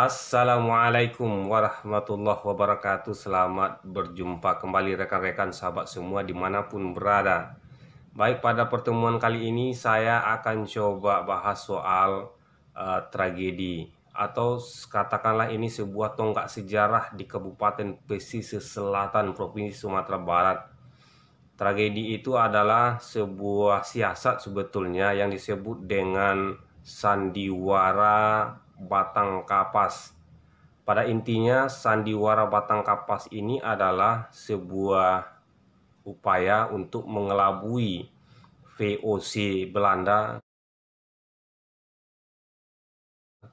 Assalamualaikum warahmatullahi wabarakatuh. Selamat berjumpa kembali rekan-rekan sahabat semua dimanapun berada. Baik, pada pertemuan kali ini saya akan coba bahas soal tragedi atau katakanlah ini sebuah tonggak sejarah di Kabupaten Pesisir Selatan Provinsi Sumatera Barat. Tragedi itu adalah sebuah siasat sebetulnya yang disebut dengan sandiwara batang kapas. Pada intinya, sandiwara batang kapas ini adalah sebuah upaya untuk mengelabui VOC Belanda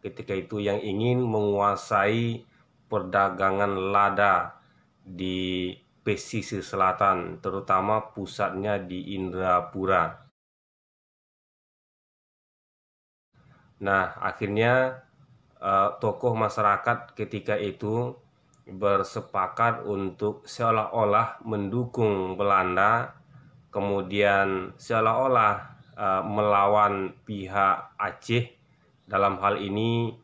ketika itu yang ingin menguasai perdagangan lada di pesisir selatan, terutama pusatnya di Indrapura. Nah, akhirnya tokoh masyarakat ketika itu bersepakat untuk seolah-olah mendukung Belanda, kemudian seolah-olah melawan pihak Aceh, dalam hal ini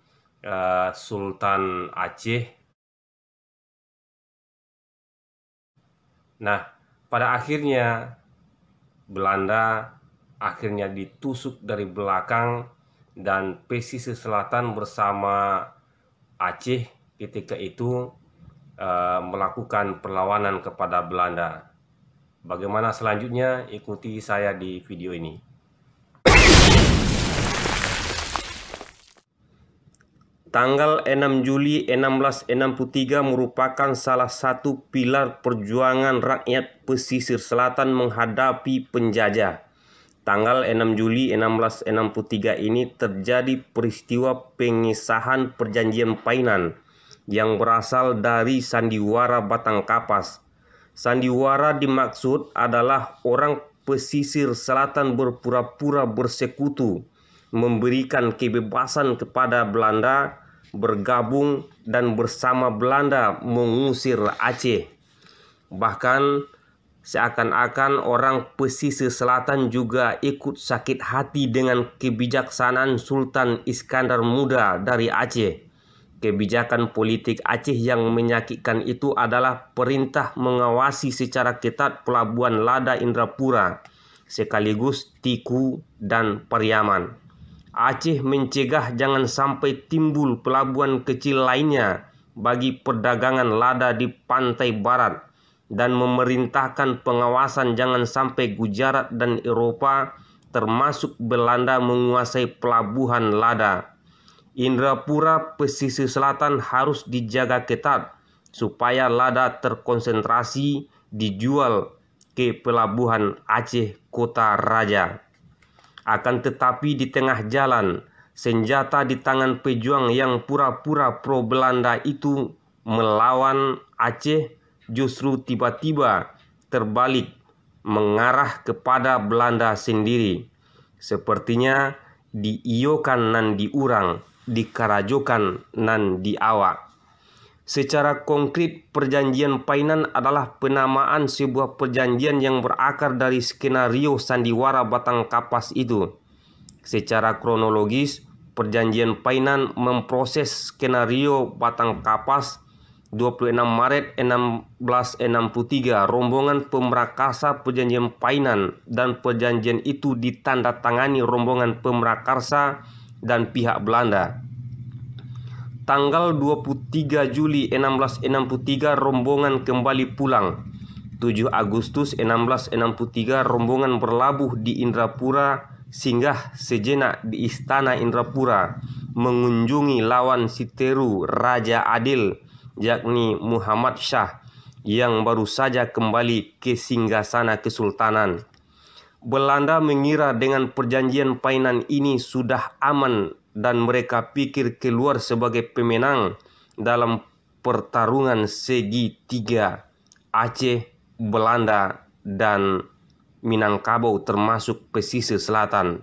Sultan Aceh. Nah, pada akhirnya Belanda akhirnya ditusuk dari belakang dan pesisir selatan bersama Aceh ketika itu melakukan perlawanan kepada Belanda. Bagaimana selanjutnya? Ikuti saya di video ini. Tanggal 6 Juli 1663 merupakan salah satu pilar perjuangan rakyat pesisir selatan menghadapi penjajah. Tanggal 6 Juli 1663 ini terjadi peristiwa pengesahan Perjanjian Painan yang berasal dari sandiwara batang kapas. Sandiwara dimaksud adalah orang pesisir selatan berpura-pura bersekutu, memberikan kebebasan kepada Belanda, bergabung dan bersama Belanda mengusir Aceh. Bahkan seakan-akan orang pesisir selatan juga ikut sakit hati dengan kebijaksanaan Sultan Iskandar Muda dari Aceh. Kebijakan politik Aceh yang menyakitkan itu adalah perintah mengawasi secara ketat pelabuhan lada Indrapura, sekaligus Tiku dan Pariaman. Aceh mencegah jangan sampai timbul pelabuhan kecil lainnya bagi perdagangan lada di pantai barat dan memerintahkan pengawasan jangan sampai Gujarat dan Eropa termasuk Belanda menguasai pelabuhan lada. Indrapura pesisir selatan harus dijaga ketat supaya lada terkonsentrasi dijual ke pelabuhan Aceh Kota Raja. Akan tetapi di tengah jalan, senjata di tangan pejuang yang pura-pura pro Belanda itu melawan Aceh justru tiba-tiba terbalik mengarah kepada Belanda sendiri. Sepertinya diiokan nan diurang, dikarajokan nan diawak. Secara konkret, Perjanjian Painan adalah penamaan sebuah perjanjian yang berakar dari skenario sandiwara batang kapas itu. Secara kronologis, Perjanjian Painan memproses skenario batang kapas 26 Maret 1663. Rombongan pemrakarsa Perjanjian Painan dan perjanjian itu ditandatangani rombongan pemrakarsa dan pihak Belanda. Tanggal 23 Juli 1663 rombongan kembali pulang. 7 Agustus 1663 rombongan berlabuh di Indrapura, singgah sejenak di Istana Indrapura, mengunjungi lawan Siteru Raja Adil, yakni Muhammad Shah, yang baru saja kembali ke singgasana kesultanan. Belanda mengira dengan perjanjian Painan ini sudah aman dan mereka pikir keluar sebagai pemenang dalam pertarungan segitiga Aceh, Belanda, dan Minangkabau termasuk pesisir selatan.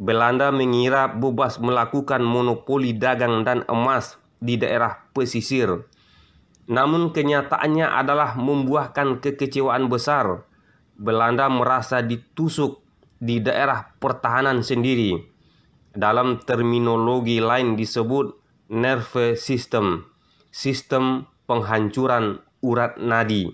Belanda mengira bebas melakukan monopoli dagang dan emas di daerah pesisir. Namun kenyataannya adalah membuahkan kekecewaan besar. Belanda merasa ditusuk di daerah pertahanan sendiri. Dalam terminologi lain disebut nerve system, sistem penghancuran urat nadi.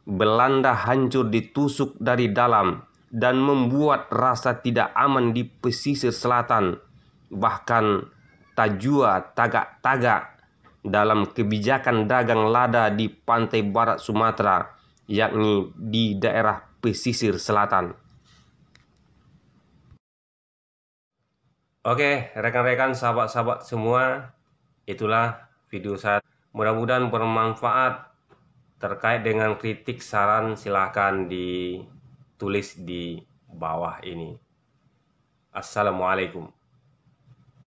Belanda hancur ditusuk dari dalam dan membuat rasa tidak aman di pesisir selatan. Bahkan tajua tagak-tagak dalam kebijakan dagang lada di pantai barat Sumatera, yakni di daerah pesisir selatan. Oke, rekan-rekan, sahabat-sahabat semua, itulah video saya. Mudah-mudahan bermanfaat. Terkait dengan kritik saran silahkan ditulis di bawah ini. Assalamualaikum.